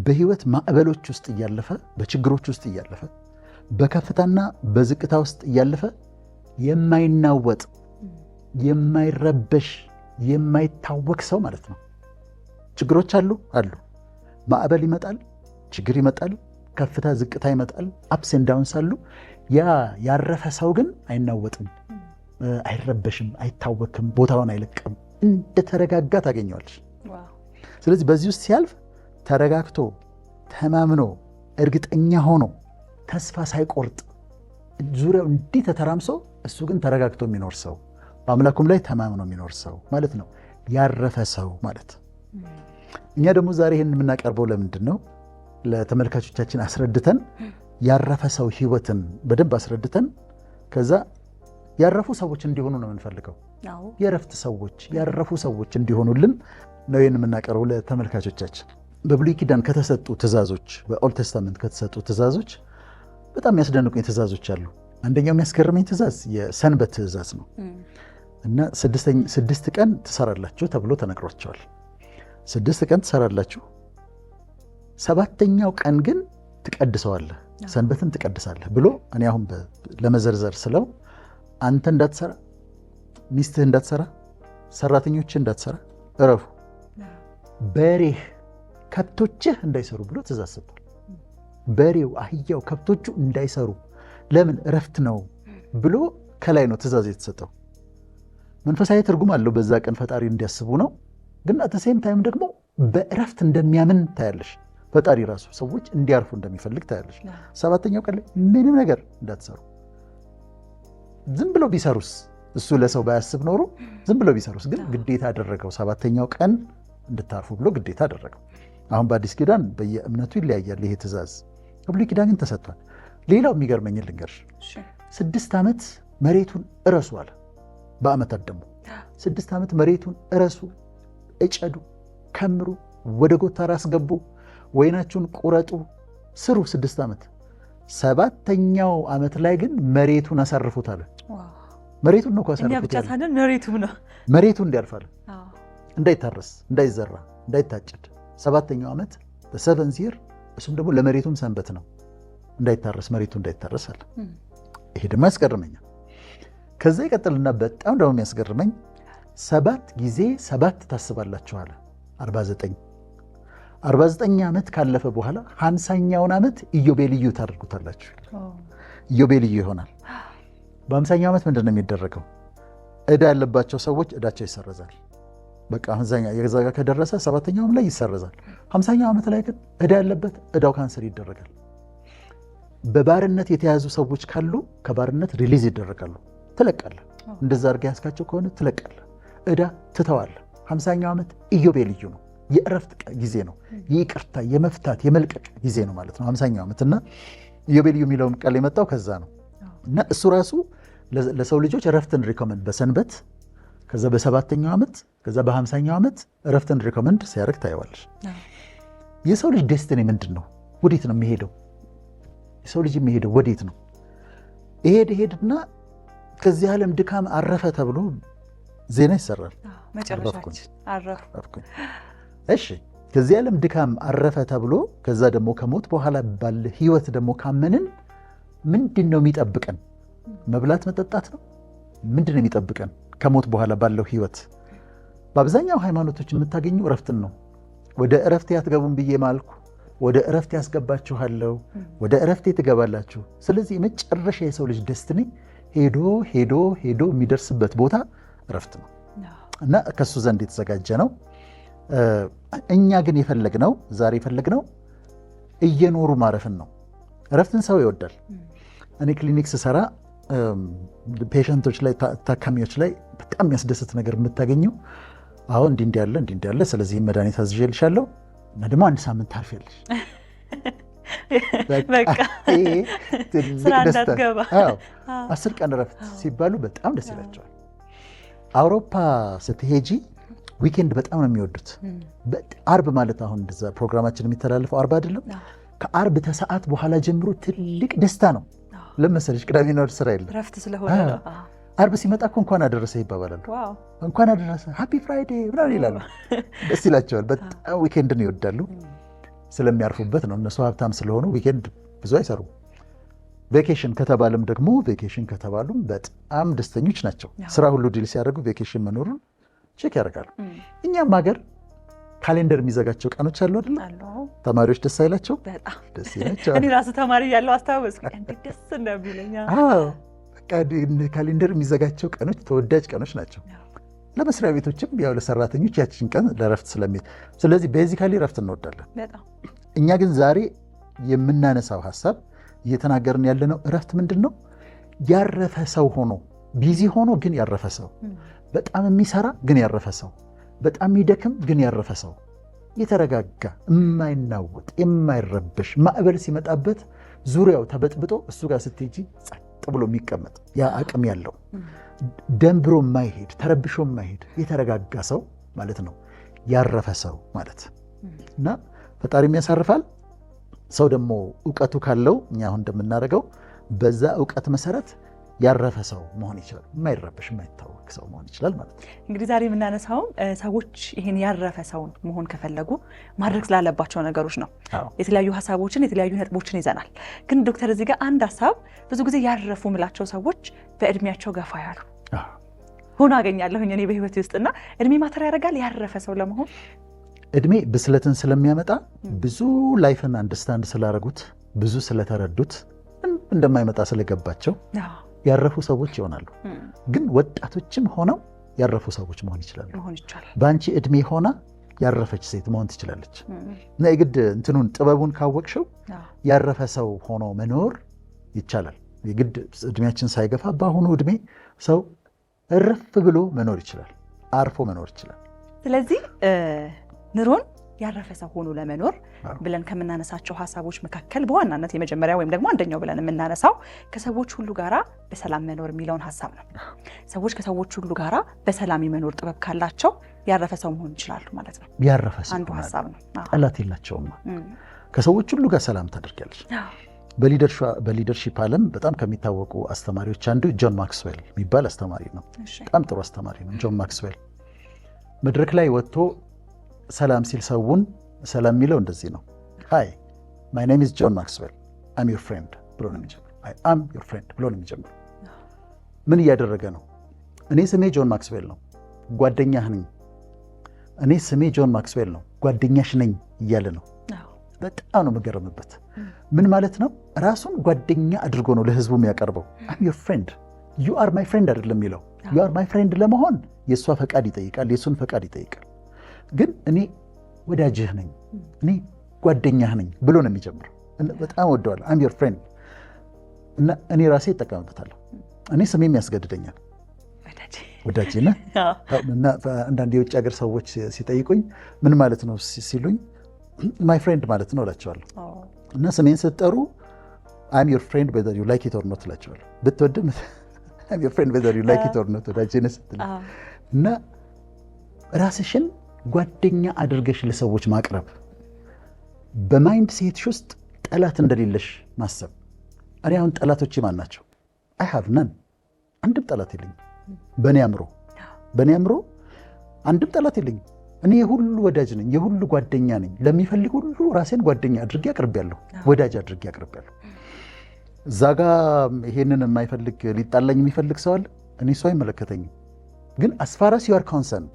በህይወት ማዕበሎች ውስጥ እያለፈ በችግሮች ውስጥ እያለፈ በከፍታና በዝቅታ ውስጥ እያለፈ የማይናወጥ የማይረበሽ የማይታወክ ሰው ማለት ነው። ችግሮች አሉ፣ ማዕበል ይመጣል፣ ችግር ይመጣል፣ ከፍታ ዝቅታ ይመጣል፣ አፕስ ኤንድ ዳውንስ አሉ። ያ ያረፈ ሰው ግን አይናወጥም፣ አይረበሽም፣ አይታወክም፣ ቦታውን አይለቅም፣ እንደተረጋጋ ታገኘዋለች። ስለዚህ በዚህ ውስጥ ሲያልፍ ተረጋግቶ ተማምኖ እርግጠኛ ሆኖ ተስፋ ሳይቆርጥ ዙሪያው እንዲህ ተተራምሶ እሱ ግን ተረጋግቶ የሚኖር ሰው በአምላኩም ላይ ተማምኖ የሚኖር ሰው ማለት ነው፣ ያረፈ ሰው ማለት። እኛ ደግሞ ዛሬ ይህን የምናቀርበው ለምንድን ነው? ለተመልካቾቻችን አስረድተን ያረፈ ሰው ህይወትን በደንብ አስረድተን ከዛ ያረፉ ሰዎች እንዲሆኑ ነው የምንፈልገው። የረፍት ሰዎች ያረፉ ሰዎች እንዲሆኑልን ነው ይህን የምናቀርበው ለተመልካቾቻችን። በብሉይ ኪዳን ከተሰጡ ትእዛዞች፣ በኦልድ ቴስታመንት ከተሰጡ ትእዛዞች በጣም የሚያስደንቁኝ ትእዛዞች አሉ። አንደኛው የሚያስገርመኝ ትእዛዝ የሰንበት ትእዛዝ ነው እና 6 ቀን ትሰራላችሁ ተብሎ ተነግሯቸዋል። 6 ቀን ትሰራላችሁ፣ 7ኛው ቀን ግን ትቀድሰዋለህ፣ ሰንበትን ትቀድሳለህ ብሎ እኔ አሁን ለመዘርዘር ስለው አንተ እንዳትሰራ፣ ሚስትህ እንዳትሰራ፣ ሰራተኞችህ እንዳትሰራ፣ እረፉ፣ በሬህ ከብቶችህ እንዳይሰሩ ብሎ ትእዛዝ ሰጥቷል። በሬው፣ አህያው፣ ከብቶቹ እንዳይሰሩ ለምን? እረፍት ነው ብሎ ከላይ ነው ትእዛዝ የተሰጠው። መንፈሳዊ ትርጉም አለው። በዛ ቀን ፈጣሪ እንዲያስቡ ነው። ግን አተሴም ታይም ደግሞ በእረፍት እንደሚያምን ታያለሽ። ፈጣሪ ራሱ ሰዎች እንዲያርፉ እንደሚፈልግ ታያለሽ። 7ኛው ቀን ላይ ምንም ነገር እንዳትሰሩ። ዝም ብሎ ቢሰሩስ እሱ ለሰው ባያስብ ኖሮ ዝም ብሎ ቢሰሩስ፣ ግን ግዴታ አደረገው። 7ኛው ቀን እንድታርፉ ብሎ ግዴታ አደረገው። አሁን በአዲስ ኪዳን በየእምነቱ ይለያያል ይሄ ትእዛዝ። በብሉይ ኪዳን ግን ተሰጥቷል። ሌላው የሚገርመኝ ልንገርሽ፣ 6 ዓመት መሬቱን እረሱ አለ። በዓመታት ደግሞ 6 ዓመት መሬቱን እረሱ፣ እጨዱ፣ ከምሩ፣ ወደ ጎተራ አስገቡ፣ ወይናችሁን ቁረጡ፣ ስሩ 6 ዓመት። 7ኛው ዓመት ላይ ግን መሬቱን አሳርፉት አለ። መሬቱን ነው አሳርፉት ያለ። መሬቱ እንዲያልፋል፣ እንዳይታረስ፣ እንዳይዘራ፣ እንዳይታጨድ 7ኛው ዓመት በሰቨንዝ ይር፣ እሱም ደግሞ ለመሬቱም ሰንበት ነው፣ እንዳይታረስ፣ መሬቱ እንዳይታረስ አለ። ይሄ ደግሞ ያስገርመኛል። ከዛ ይቀጥልና በጣም ደግሞ የሚያስገርመኝ 7 ጊዜ 7 ታስባላችሁ አለ። 49 ዓመት ካለፈ በኋላ 50ኛውን ዓመት ኢዮቤልዩ ታደርጉታላችሁ። ኢዮቤልዩ ይሆናል። በ50ኛው ዓመት ምንድን ነው የሚደረገው? ዕዳ ያለባቸው ሰዎች ዕዳቸው ይሰረዛል። በቃ የዛ ጋር ከደረሰ 7ኛውም ላይ ይሰረዛል። 50ኛው ዓመት ላይ ግን ዕዳ ያለበት ዕዳው ካንሰል ይደረጋል። በባርነት የተያዙ ሰዎች ካሉ ከባርነት ሪሊዝ ይደረጋሉ። ትለቃለህ። እንደዛ አድርገህ ያዝካቸው ከሆነ ትለቃለህ። ዕዳ ትተዋለህ። 50ኛው ዓመት ኢዮቤልዩ ነው፣ የእረፍት ጊዜ ነው፣ የይቅርታ የመፍታት የመልቀቅ ጊዜ ነው ማለት ነው 50ኛው ዓመት። እና ኢዮቤልዩ የሚለውም ቃል የመጣው ከዛ ነው። እና እሱ ራሱ ለሰው ልጆች እረፍትን ሪኮመንድ በሰንበት ከዛ በ7ኛው ዓመት ከዛ በ50ኛው ዓመት እረፍትን ሪኮመንድ ሲያደርግ ታየዋለሽ። የሰው ልጅ ዴስቲኒ ምንድን ነው? ወዴት ነው የሚሄደው? የሰው ልጅ የሚሄደው ወዴት ነው? ይሄድና ከዚህ ዓለም ድካም አረፈ ተብሎ ዜና ይሰራል። አረፍኩኝ። እሺ፣ ከዚህ ዓለም ድካም አረፈ ተብሎ ከዛ ደግሞ ከሞት በኋላ ባለ ህይወት ደግሞ ካመንን ምንድን ነው የሚጠብቀን? መብላት መጠጣት ነው? ምንድን ነው የሚጠብቀን ከሞት በኋላ ባለው ህይወት? በአብዛኛው ሃይማኖቶች የምታገኙ እረፍትን ነው። ወደ እረፍቴ አትገቡም ብዬ ማልኩ፣ ወደ እረፍቴ ያስገባችኋለሁ፣ ወደ እረፍቴ ትገባላችሁ። ስለዚህ የመጨረሻ የሰው ልጅ ደስትኒ ሄዶ ሄዶ ሄዶ የሚደርስበት ቦታ እረፍት ነው እና ከሱ ዘንድ የተዘጋጀ ነው። እኛ ግን የፈለግነው ዛሬ የፈለግነው እየኖሩ ማረፍን ነው። እረፍትን ሰው ይወዳል። እኔ ክሊኒክ ስሰራ ፔሸንቶች ላይ ታካሚዎች ላይ በጣም የሚያስደስት ነገር የምታገኘው አሁን እንዲህ ያለ ስለዚህ መድኃኒት አዝዤልሻለሁ እና ደግሞ 1 ሳምንት ታርፊያለሽ። በቃ ስራ እንዳትገባ 10 ቀን እረፍት ሲባሉ በጣም ደስ ይላቸዋል። አውሮፓ ስትሄጂ ዊኬንድ በጣም ነው የሚወዱት። አርብ ማለት አሁን እንደዛ ፕሮግራማችን የሚተላለፈው አርብ አይደለም? ከአርብ ተሰዓት በኋላ ጀምሮ ትልቅ ደስታ ነው። ለመሰለሽ ቅዳሜና እሑድ ስራ የለም፣ እረፍት ስለሆነ ነው። አርብ ሲመጣ እኮ እንኳን አደረሰ ይባባላሉ። እንኳን አደረሰ ሃፒ ፍራይዴ ምናምን ይላሉ። ደስ ይላቸዋል። በጣም ዊኬንድን ይወዳሉ። ስለሚያርፉበት ነው። እነሱ ሀብታም ስለሆኑ ዊኬንድ ብዙ አይሰሩም። ቬኬሽን ከተባለም ደግሞ ቬኬሽን ከተባሉም በጣም ደስተኞች ናቸው። ስራ ሁሉ ዲል ሲያደርጉ ቬኬሽን መኖሩን ቼክ ያደርጋሉ። እኛም ሀገር ካሌንደር የሚዘጋቸው ቀኖች አሉ አይደል? ተማሪዎች ደስ አይላቸው? በጣም ደስ ይላቸው። እኔ ራሱ ተማሪ ያለው አስታወስኩ እንዴት ደስ እንደሚለኝ። በቃ ካሌንደር የሚዘጋቸው ቀኖች ተወዳጅ ቀኖች ናቸው። ለመስሪያ ቤቶችም ያው ለሰራተኞች ያችን ቀን ለረፍት ስለሚል፣ ስለዚህ ቤዚካሊ ረፍት እንወዳለን በጣም። እኛ ግን ዛሬ የምናነሳው ሀሳብ እየተናገርን ያለነው እረፍት ምንድን ነው? ያረፈ ሰው ሆኖ ቢዚ ሆኖ ግን ያረፈ ሰው፣ በጣም የሚሰራ ግን ያረፈ ሰው፣ በጣም የሚደክም ግን ያረፈ ሰው፣ የተረጋጋ የማይናወጥ የማይረበሽ ማዕበል ሲመጣበት ዙሪያው ተበጥብጦ እሱ ጋር ስትሄጂ ጸጥ ብሎ የሚቀመጥ ያ አቅም ያለው ደንብሮ የማይሄድ ተረብሾ የማይሄድ የተረጋጋ ሰው ማለት ነው ያረፈ ሰው ማለት እና ፈጣሪም ያሳርፋል። ሰው ደግሞ እውቀቱ ካለው እኛ አሁን እንደምናደርገው በዛ እውቀት መሰረት ያረፈ ሰው መሆን ይችላል። የማይረበሽ የማይታወቅ ሰው መሆን ይችላል ማለት ነው። እንግዲህ ዛሬ የምናነሳውም ሰዎች ይህን ያረፈ ሰውን መሆን ከፈለጉ ማድረግ ስላለባቸው ነገሮች ነው። የተለያዩ ሀሳቦችን የተለያዩ ነጥቦችን ይዘናል። ግን ዶክተር እዚህ ጋር አንድ ሀሳብ ብዙ ጊዜ ያረፉ ምላቸው ሰዎች በእድሜያቸው ገፋ ያሉ ሆኖ አገኛለሁኝ እኔ በህይወቴ ውስጥና እድሜ ማተር ያደርጋል ያረፈ ሰው ለመሆን። እድሜ ብስለትን ስለሚያመጣ ብዙ ላይፍን አንደርስታንድ ስላደረጉት ብዙ ስለተረዱት እንደማይመጣ ስለገባቸው ያረፉ ሰዎች ይሆናሉ። ግን ወጣቶችም ሆነው ያረፉ ሰዎች መሆን ይችላሉ። በአንቺ እድሜ ሆና ያረፈች ሴት መሆን ትችላለች። እና የግድ እንትኑን ጥበቡን ካወቅሽው ያረፈ ሰው ሆኖ መኖር ይቻላል። የግድ እድሜያችን ሳይገፋ በአሁኑ እድሜ ሰው እረፍ ብሎ መኖር ይችላል፣ አርፎ መኖር ይችላል። ስለዚህ ኑሮን ያረፈ ሰው ሆኖ ለመኖር ብለን ከምናነሳቸው ሀሳቦች መካከል በዋናነት የመጀመሪያ ወይም ደግሞ አንደኛው ብለን የምናነሳው ከሰዎች ሁሉ ጋራ በሰላም መኖር የሚለውን ሀሳብ ነው። ሰዎች ከሰዎች ሁሉ ጋራ በሰላም የመኖር ጥበብ ካላቸው ያረፈ ሰው መሆን ይችላሉ ማለት ነው። ያረፈ ሰው አንዱ ሀሳብ ነው። ጠላት የላቸውም። ከሰዎች ሁሉ ጋር ሰላም ታደርጊያለሽ። በሊደርሺፕ ዓለም በጣም ከሚታወቁ አስተማሪዎች አንዱ ጆን ማክስዌል የሚባል አስተማሪ ነው። በጣም ጥሩ አስተማሪ ነው ጆን ማክስዌል። መድረክ ላይ ወጥቶ ሰላም ሲል ሰውን ሰላም የሚለው እንደዚህ ነው። ሃይ ማይ ኔም ኢዝ ጆን ማክስዌል አም ዩር ፍሬንድ ብሎ ነው የሚጀምረው። አይ አም ዩር ፍሬንድ ብሎ ነው የሚጀምረው። ምን እያደረገ ነው? እኔ ስሜ ጆን ማክስዌል ነው፣ ጓደኛህ ነኝ። እኔ ስሜ ጆን ማክስዌል ነው፣ ጓደኛሽ ነኝ እያለ ነው። በጣም ነው የምገረምበት። ምን ማለት ነው? ራሱን ጓደኛ አድርጎ ነው ለህዝቡ የሚያቀርበው። አም ዩር ፍሬንድ ዩ አር ማይ ፍሬንድ አይደለም የሚለው። ዩ አር ማይ ፍሬንድ ለመሆን የእሷ ፈቃድ ይጠይቃል፣ የእሱን ፈቃድ ይጠይቃል። ግን እኔ ወዳጅህ ነኝ፣ እኔ ጓደኛህ ነኝ ብሎ ነው የሚጀምረው። በጣም ወደዋለሁ። አም ዩር ፍሬንድ እና እኔ ራሴ ይጠቀምበታለሁ። እኔ ስሜም ያስገድደኛል ወዳጅ ነህ እና አንዳንድ የውጭ ሀገር ሰዎች ሲጠይቁኝ ምን ማለት ነው ሲሉኝ ማይ ፍሬንድ ማለት ነው እላቸዋለሁ። እና ስሜን ስትጠሩ አም ዩር ፍሬንድ ዌዘር ዩ ላይክ ኢት ኦር ኖት እላቸዋለሁ። ብትወድም አም ዩር ፍሬንድ ዌዘር ዩ ላይክ ኢት ኦር ኖት ወዳጅ ነህ ስትል እና ራስሽን ጓደኛ አድርገሽ ለሰዎች ማቅረብ፣ በማይንድ ሴትሽ ውስጥ ጠላት እንደሌለሽ ማሰብ። እኔ አሁን ጠላቶቼ ማን ናቸው? አይ ሃቭ ነን። አንድም ጠላት የለኝም። በእኔ አእምሮ አንድም ጠላት የለኝም። እኔ የሁሉ ወዳጅ ነኝ፣ የሁሉ ጓደኛ ነኝ። ለሚፈልግ ሁሉ ራሴን ጓደኛ አድርጌ አቅርቤያለሁ፣ ወዳጅ አድርጌ አቅርቤያለሁ። እዛ ጋ ይሄንን የማይፈልግ ሊጣላኝ የሚፈልግ ሰው አለ? እኔ ሰው አይመለከተኝም። ግን as far as you are concerned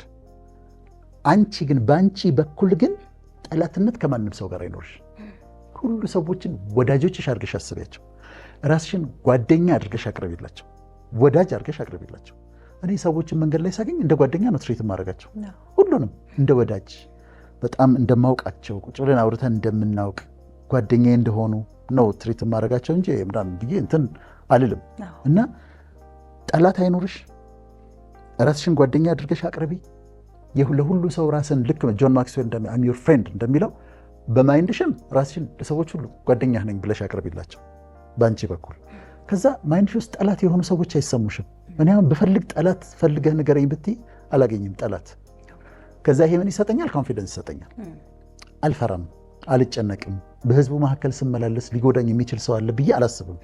አንቺ ግን በአንቺ በኩል ግን ጠላትነት ከማንም ሰው ጋር አይኖርሽ። ሁሉ ሰዎችን ወዳጆችሽ አድርገሽ አስቢያቸው። ራስሽን ጓደኛ አድርገሽ አቅርቢላቸው፣ ወዳጅ አድርገሽ አቅርቢላቸው። እኔ ሰዎችን መንገድ ላይ ሳገኝ እንደ ጓደኛ ነው ትሪት ማድረጋቸው። ሁሉንም እንደ ወዳጅ በጣም እንደማውቃቸው ቁጭ ብለን አውርተን እንደምናውቅ ጓደኛዬ እንደሆኑ ነው ትሪት ማድረጋቸው እንጂ ምናምን ብዬ እንትን አልልም። እና ጠላት አይኖርሽ። ራስሽን ጓደኛ አድርገሽ አቅርቢ። ለሁሉ ሰው ራስን ልክ ጆን ማክስዌል አም ዩር ፍሬንድ እንደሚለው በማይንድሽም ራስሽን ለሰዎች ሁሉ ጓደኛ ነኝ ብለሽ አቅርቢላቸው በአንቺ በኩል። ከዛ ማይንድሽ ውስጥ ጠላት የሆኑ ሰዎች አይሰሙሽም። እኔ አሁን ብፈልግ ጠላት ፈልገህ ንገረኝ ብትይ አላገኝም ጠላት። ከዛ ይሄ ምን ይሰጠኛል? ኮንፊደንስ ይሰጠኛል። አልፈራም፣ አልጨነቅም። በህዝቡ መካከል ስመላለስ ሊጎዳኝ የሚችል ሰው አለ ብዬ አላስብም።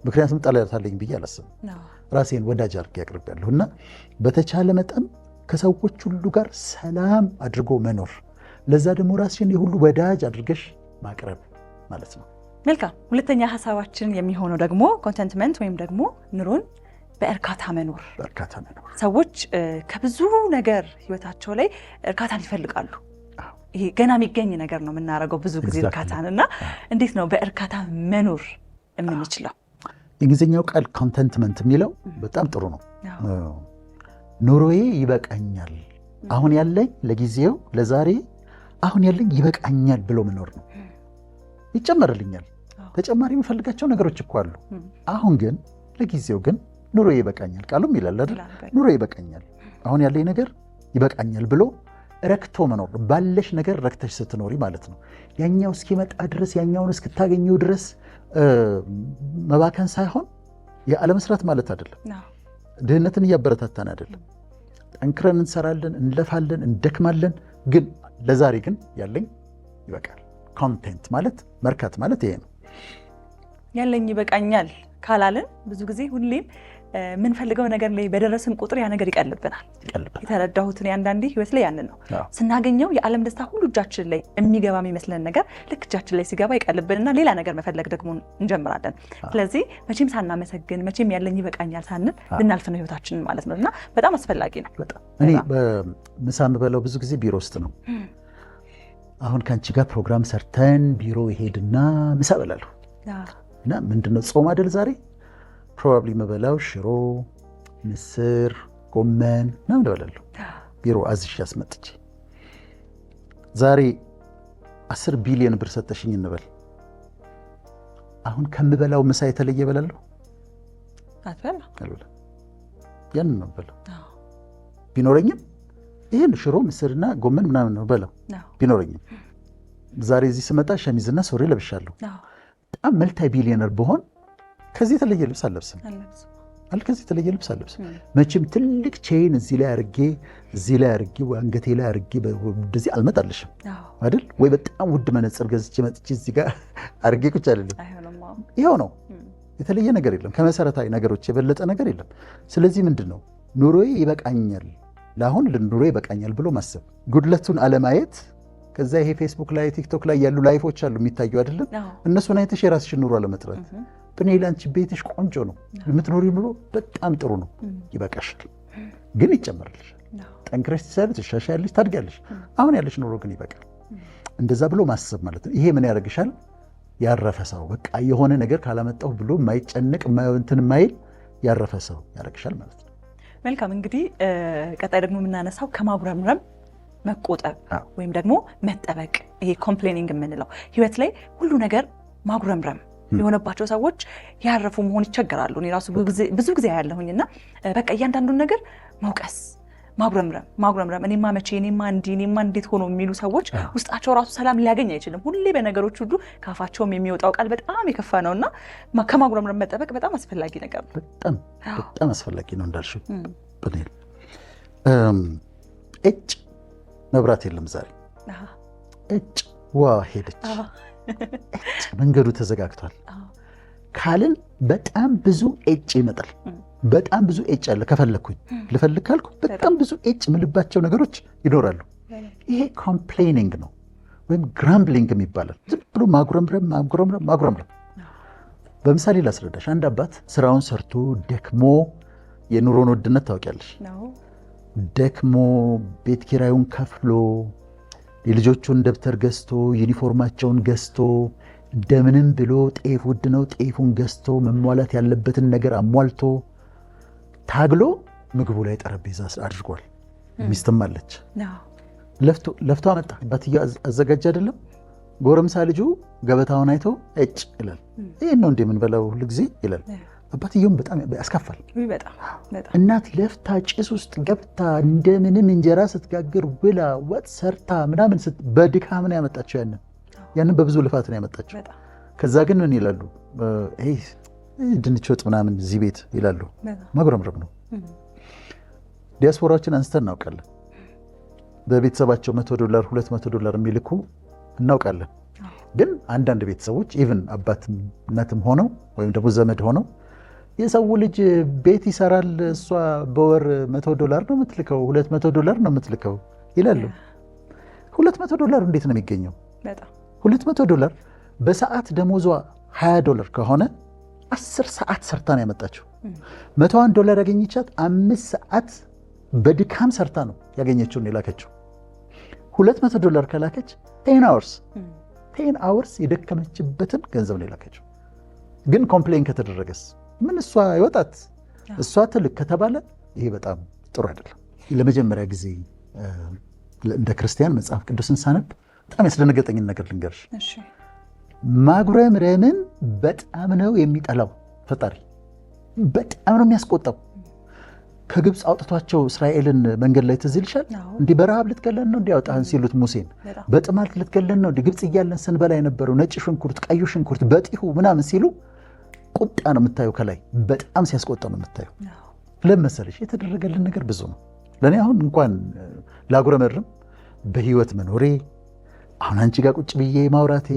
ምክንያቱም ጠላት አለኝ ብዬ አላስብም። ራሴን ወዳጅ አድርጌ አቅርቤያለሁ። እና በተቻለ መጠን ከሰዎች ሁሉ ጋር ሰላም አድርጎ መኖር፣ ለዛ ደግሞ ራስሽን የሁሉ ወዳጅ አድርገሽ ማቅረብ ማለት ነው። መልካም። ሁለተኛ ሀሳባችን የሚሆነው ደግሞ ኮንተንትመንት ወይም ደግሞ ኑሮን በእርካታ መኖር። ሰዎች ከብዙ ነገር ህይወታቸው ላይ እርካታን ይፈልጋሉ። ይሄ ገና የሚገኝ ነገር ነው የምናደርገው ብዙ ጊዜ እርካታን እና እንዴት ነው በእርካታ መኖር የምንችለው? የእንግሊዝኛው ቃል ኮንተንትመንት የሚለው በጣም ጥሩ ነው። ኑሮዬ ይበቃኛል፣ አሁን ያለኝ ለጊዜው ለዛሬ አሁን ያለኝ ይበቃኛል ብሎ መኖር ነው። ይጨመርልኛል፣ ተጨማሪ የምፈልጋቸው ነገሮች እኮ አሉ። አሁን ግን ለጊዜው ግን ኑሮ ይበቃኛል፣ ቃሉም ይላል አይደል? ኑሮ ይበቃኛል፣ አሁን ያለኝ ነገር ይበቃኛል ብሎ ረክቶ መኖር። ባለሽ ነገር ረክተሽ ስትኖሪ ማለት ነው። ያኛው እስኪመጣ ድረስ ያኛውን እስክታገኘው ድረስ መባከን ሳይሆን የአለመስራት ማለት አይደለም። ድህነትን እያበረታታን አይደለም። ጠንክረን እንሰራለን፣ እንለፋለን፣ እንደክማለን። ግን ለዛሬ ግን ያለኝ ይበቃል። ኮንቴንት ማለት መርካት ማለት ይሄ ነው። ያለኝ ይበቃኛል ካላለን ብዙ ጊዜ ሁሌም የምንፈልገው ነገር ላይ በደረስን ቁጥር ያ ነገር ይቀልብናል። የተረዳሁትን አንዳንዴ ህይወት ላይ ያንን ነው ስናገኘው የዓለም ደስታ ሁሉ እጃችን ላይ የሚገባ የሚመስለን ነገር ልክ እጃችን ላይ ሲገባ ይቀልብንና ሌላ ነገር መፈለግ ደግሞ እንጀምራለን። ስለዚህ መቼም ሳናመሰግን መቼም ያለኝ ይበቃኛል ሳንል ልናልፍ ነው ህይወታችንን ማለት ነው። እና በጣም አስፈላጊ ነው። እኔ ምሳ የምበላው ብዙ ጊዜ ቢሮ ውስጥ ነው። አሁን ከአንቺ ጋር ፕሮግራም ሰርተን ቢሮ ይሄድና ምሳ እበላለሁ እና ምንድነው ጾም አይደል ዛሬ ፕሮባብሊ የምበላው ሽሮ፣ ምስር፣ ጎመን ምናምን እበላለሁ። ቢሮ አዝሽ ያስመጥቼ ዛሬ 10 ቢሊዮን ብር ሰጠሽኝ እንበል። አሁን ከምበላው ምሳ የተለየ እበላለሁ? አልበላም። ያንን ነው እበላው። ቢኖረኝም ይህን ሽሮ፣ ምስርና ጎመን ምናምን ነው እበላው ቢኖረኝም። ዛሬ እዚህ ስመጣ ሸሚዝና ሱሪ ለብሻለሁ። በጣም መልታይ ቢሊዮነር በሆን ከዚህ የተለየ ልብስ አለብስም። ከዚህ የተለየ ልብስ አለብስም። መቼም ትልቅ ቼን እዚህ ላይ አርጌ አንገቴ ላይ አርጌ እንደዚህ አልመጣልሽም አይደል? ወይ በጣም ውድ መነጽር ገዝቼ መጥቼ እዚህ ጋር አርጌ ቁጭ አይደለም። ይኸው ነው፣ የተለየ ነገር የለም። ከመሰረታዊ ነገሮች የበለጠ ነገር የለም። ስለዚህ ምንድን ነው ኑሮዬ ይበቃኛል፣ ለአሁን ኑሮዬ ይበቃኛል ብሎ ማሰብ፣ ጉድለቱን አለማየት። ከዛ ይሄ ፌስቡክ ላይ ቲክቶክ ላይ ያሉ ላይፎች አሉ የሚታዩ አይደለም? እነሱን አይተሽ የራስሽን ኑሮ አለመጥራት። በኔ ላንቺ ቤትሽ ቆንጆ ነው፣ የምትኖሪ ኑሮ በጣም ጥሩ ነው፣ ይበቃሻል፣ ግን ይጨመርልሻል። ጠንክረሽ ትሰሪ፣ ትሻሻያለሽ፣ ታድጋለሽ። አሁን ያለሽ ኑሮ ግን ይበቃል። እንደዛ ብሎ ማሰብ ማለት ነው። ይሄ ምን ያደርግሻል? ያረፈ ሰው፣ በቃ የሆነ ነገር ካላመጣሁ ብሎ የማይጨንቅ እንትን የማይል ያረፈ ሰው ያደርግሻል ማለት ነው። መልካም። እንግዲህ ቀጣይ ደግሞ የምናነሳው ከማጉረምረም መቆጠብ ወይም ደግሞ መጠበቅ። ይሄ ኮምፕሌኒንግ የምንለው ህይወት ላይ ሁሉ ነገር ማጉረምረም የሆነባቸው ሰዎች ያረፉ መሆን ይቸገራሉ። እኔ ራሱ ብዙ ጊዜ ያለሁኝና በቃ እያንዳንዱን ነገር መውቀስ፣ ማጉረምረም እኔማ መቼ፣ እኔማ እንዴት ሆኖ የሚሉ ሰዎች ውስጣቸው ራሱ ሰላም ሊያገኝ አይችልም። ሁሌ በነገሮች ሁሉ ካፋቸውም የሚወጣው ቃል በጣም የከፋ ነውና ከማጉረምረም መጠበቅ በጣም አስፈላጊ ነገር ነው። በጣም አስፈላጊ ነው እንዳልሽው። እጭ መብራት የለም ዛሬ። እጭ ሄደች፣ መንገዱ ተዘጋግቷል ካልን በጣም ብዙ እጭ ይመጣል። በጣም ብዙ እጭ አለ። ከፈለኩኝ ልፈልግ ካልኩ በጣም ብዙ እጭ ምልባቸው ነገሮች ይኖራሉ። ይሄ ኮምፕሌኒንግ ነው ወይም ግራምብሊንግ የሚባላል። ዝም ብሎ ማጉረምረም። በምሳሌ ላስረዳሽ። አንድ አባት ስራውን ሰርቶ ደክሞ፣ የኑሮን ውድነት ታውቂያለሽ፣ ደክሞ ቤት ኪራዩን ከፍሎ የልጆቹን ደብተር ገዝቶ ዩኒፎርማቸውን ገዝቶ እንደምንም ብሎ ጤፍ ውድ ነው ጤፉን ገዝቶ መሟላት ያለበትን ነገር አሟልቶ ታግሎ ምግቡ ላይ ጠረጴዛ አድርጓል። ሚስትም አለች። ለፍቶ አመጣ። አባትየው አዘጋጅ አይደለም። ጎረምሳ ልጁ ገበታውን አይቶ እጭ ይላል። ይሄን ነው እንደምንበላው ሁሉ ጊዜ ይላል። አባትየውም በጣም ያስከፋል። እናት ለፍታ ጭስ ውስጥ ገብታ እንደምንም እንጀራ ስትጋግር ውላ ወጥ ሰርታ ምናምን በድካም ነው ያመጣቸው። ያንን በብዙ ልፋት ነው ያመጣቸው። ከዛ ግን ምን ይላሉ? ድንች ወጥ ምናምን እዚህ ቤት ይላሉ። ማጉረምረም ነው። ዲያስፖራዎችን አንስተን እናውቃለን። በቤተሰባቸው $100 $200 የሚልኩ እናውቃለን። ግን አንዳንድ ቤተሰቦች ኢቭን አባትም እናትም ሆነው ወይም ደግሞ ዘመድ ሆነው የሰው ልጅ ቤት ይሰራል፣ እሷ በወር $100 ነው የምትልከው፣ $200 ነው የምትልከው ይላሉ። $200 እንዴት ነው የሚገኘው? $200 በሰዓት ደሞዟ $20 ከሆነ 10 ሰዓት ሰርታ ነው ያመጣችው። $101 ያገኘቻት 5 ሰዓት በድካም ሰርታ ነው ያገኘችውን የላከችው። $200 ከላከች 10 hours የደከመችበትን ገንዘብ ነው የላከችው። ግን ኮምፕሌን ከተደረገስ ምን እሷ ይወጣት እሷ ትልቅ ከተባለ ይሄ በጣም ጥሩ አይደለም። ለመጀመሪያ ጊዜ እንደ ክርስቲያን መጽሐፍ ቅዱስን ሳነብ በጣም ያስደነገጠኝን ነገር ልንገርሽ። ማጉረምረምን በጣም ነው የሚጠላው ፈጣሪ፣ በጣም ነው የሚያስቆጣው። ከግብፅ አውጥቷቸው እስራኤልን መንገድ ላይ ትዝ ይልሻል። እንዲህ በረሃብ ልትገለን ነው እንዲህ አውጣህን ሲሉት ሙሴን፣ በጥማት ልትገለን ነው እንዲህ ግብፅ እያለን ስንበላ የነበረው ነጭ ሽንኩርት፣ ቀዩ ሽንኩርት በጢሁ ምናምን ሲሉ ቁጣ ነው የምታየው። ከላይ በጣም ሲያስቆጣ ነው የምታየው። ለምን መሰለሽ? የተደረገልን ነገር ብዙ ነው። ለእኔ አሁን እንኳን ላጉረመርም በህይወት መኖሬ፣ አሁን አንቺ ጋር ቁጭ ብዬ ማውራቴ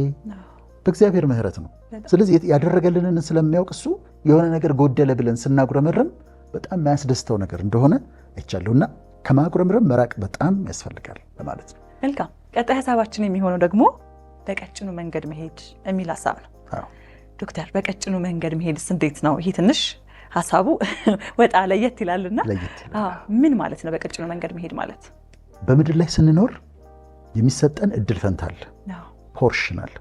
በእግዚአብሔር ምሕረት ነው። ስለዚህ ያደረገልንን ስለሚያውቅ እሱ የሆነ ነገር ጎደለ ብለን ስናጉረመርም በጣም የሚያስደስተው ነገር እንደሆነ አይቻለሁና ከማጉረምረም መራቅ በጣም ያስፈልጋል ለማለት ነው። መልካም። ቀጣይ ሀሳባችን የሚሆነው ደግሞ በቀጭኑ መንገድ መሄድ የሚል ሀሳብ ነው። ዶክተር በቀጭኑ መንገድ መሄድስ እንዴት ነው? ይሄ ትንሽ ሀሳቡ ወጣ ለየት ይላልና ምን ማለት ነው በቀጭኑ መንገድ መሄድ ማለት? በምድር ላይ ስንኖር የሚሰጠን እድል ፈንታ አለ፣ ፖርሽን አለ።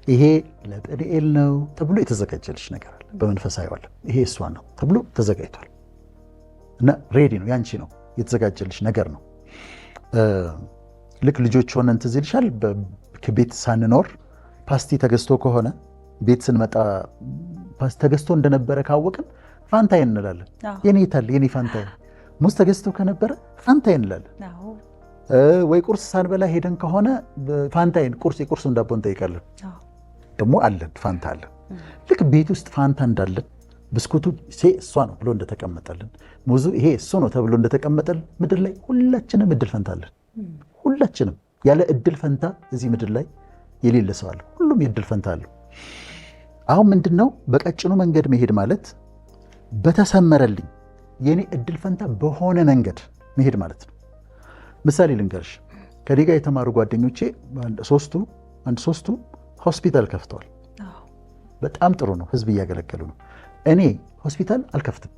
ይሄ ለጵኒኤል ነው ተብሎ የተዘጋጀልሽ ነገር አለ። በመንፈሳዊ ዓለም ይሄ እሷ ነው ተብሎ ተዘጋጅቷል እና ሬዲ ነው፣ ያንቺ ነው፣ የተዘጋጀልሽ ነገር ነው። ልክ ልጆች ሆነን ትዝ ይልሻል፣ ከቤት ሳንኖር ፓስቲ ተገዝቶ ከሆነ ቤት ስንመጣ ፓስቲ ተገዝቶ እንደነበረ ካወቅን ፋንታይን እንላለን። የኔ ይታል የኔ ፋንታይን። ሙዝ ተገዝቶ ከነበረ ፋንታይን እንላለን። ወይ ቁርስ ሳንበላ ሄደን ከሆነ ፋንታይን የቁርሱን ዳቦ እንጠይቃለን። ደግሞ አለን ፋንታ አለን። ልክ ቤት ውስጥ ፋንታ እንዳለን ብስኩቱ እሷ ነው ብሎ እንደተቀመጠልን፣ ሙዙ ይሄ እሱ ነው ተብሎ እንደተቀመጠልን ምድር ላይ ሁላችንም እድል ፈንታ አለን። ሁላችንም ያለ እድል ፈንታ እዚህ ምድር ላይ የሌለ ሰው አለ። ሁሉም የእድል ፈንታ አለው። አሁን ምንድነው በቀጭኑ መንገድ መሄድ ማለት? በተሰመረልኝ የኔ እድል ፈንታ በሆነ መንገድ መሄድ ማለት ነው። ምሳሌ ልንገርሽ። ከኔ ጋር የተማሩ ጓደኞቼ ሶስቱ ሆስፒታል ከፍተዋል። በጣም ጥሩ ነው፣ ህዝብ እያገለገሉ ነው። እኔ ሆስፒታል አልከፍትም።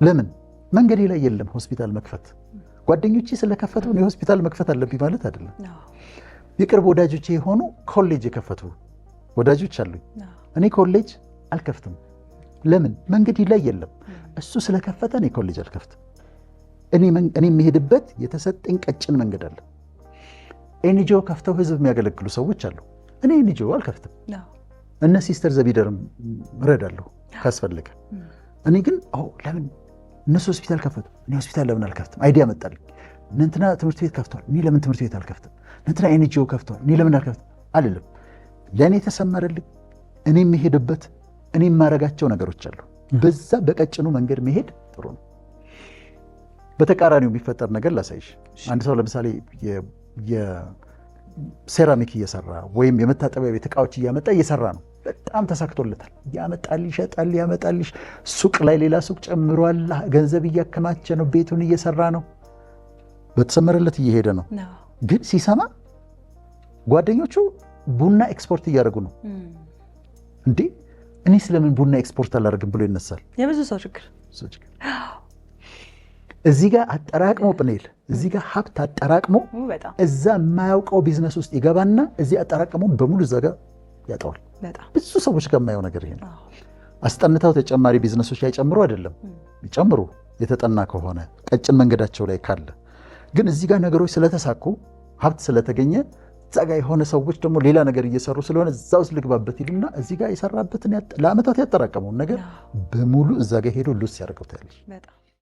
ለምን? መንገዴ ላይ የለም ሆስፒታል መክፈት። ጓደኞቼ ስለከፈቱ እኔ ሆስፒታል መክፈት አለብኝ ማለት አይደለም። የቅርብ ወዳጆቼ የሆኑ ኮሌጅ የከፈቱ ወዳጆች አሉኝ። እኔ ኮሌጅ አልከፍትም። ለምን? መንገዴ ላይ የለም። እሱ ስለከፈተ እኔ ኮሌጅ አልከፍትም። እኔ የሚሄድበት የተሰጠኝ ቀጭን መንገድ አለ። ኤንጂኦ ከፍተው ህዝብ የሚያገለግሉ ሰዎች አሉ። እኔ ኤንጂኦ አልከፍትም። እነ ሲስተር ዘቢደርም እረዳለሁ ካስፈለገ። እኔ ግን ለምን እነሱ ሆስፒታል ከፈቱ እኔ ሆስፒታል ለምን አልከፍትም? አይዲያ መጣልኝ። እንትና ትምህርት ቤት ከፍተዋል እኔ ለምን ትምህርት ቤት አልከፍትም? እንትና ኤንጂኦ ከፍተዋል እኔ ለምን አልከፍትም? አልልም። ለእኔ ተሰመረልኝ። እኔ የሚሄድበት እኔ የማረጋቸው ነገሮች አሉ። በዛ በቀጭኑ መንገድ መሄድ ጥሩ ነው። በተቃራኒው የሚፈጠር ነገር ላሳይሽ። አንድ ሰው ለምሳሌ የሴራሚክ እየሰራ ወይም የመታጠቢያ ቤት እቃዎች እያመጣ እየሰራ ነው። በጣም ተሳክቶለታል። ያመጣል፣ ይሸጣል፣ ያመጣልሽ። ሱቅ ላይ ሌላ ሱቅ ጨምሯል። ገንዘብ እያከማቸ ነው። ቤቱን እየሰራ ነው። በተሰመረለት እየሄደ ነው። ግን ሲሰማ ጓደኞቹ ቡና ኤክስፖርት እያደረጉ ነው። እንዴ እኔ ስለምን ቡና ኤክስፖርት አላደርግም ብሎ ይነሳል። የብዙ ሰው ችግር። እዚህ ጋር አጠራቅሞ ጵኔል እዚህ ጋር ሀብት አጠራቅሞ እዛ የማያውቀው ቢዝነስ ውስጥ ይገባና እዚህ አጠራቅሞ በሙሉ እዛ ጋር ያጠዋል። ብዙ ሰዎች ጋር የማየው ነገር ይሄ ነው። አስጠንተው ተጨማሪ ቢዝነሶች አይጨምሩ አይደለም፣ ይጨምሩ የተጠና ከሆነ ቀጭን መንገዳቸው ላይ ካለ። ግን እዚህ ጋር ነገሮች ስለተሳኩ ሀብት ስለተገኘ እዛ ጋር የሆነ ሰዎች ደግሞ ሌላ ነገር እየሰሩ ስለሆነ እዛ ውስጥ ልግባበት ይሉና እዚህ ጋር የሰራበትን ለዓመታት ያጠራቀመውን ነገር በሙሉ እዛ ጋር ሄዶ ሉስ ያደርገው ታያለሽ።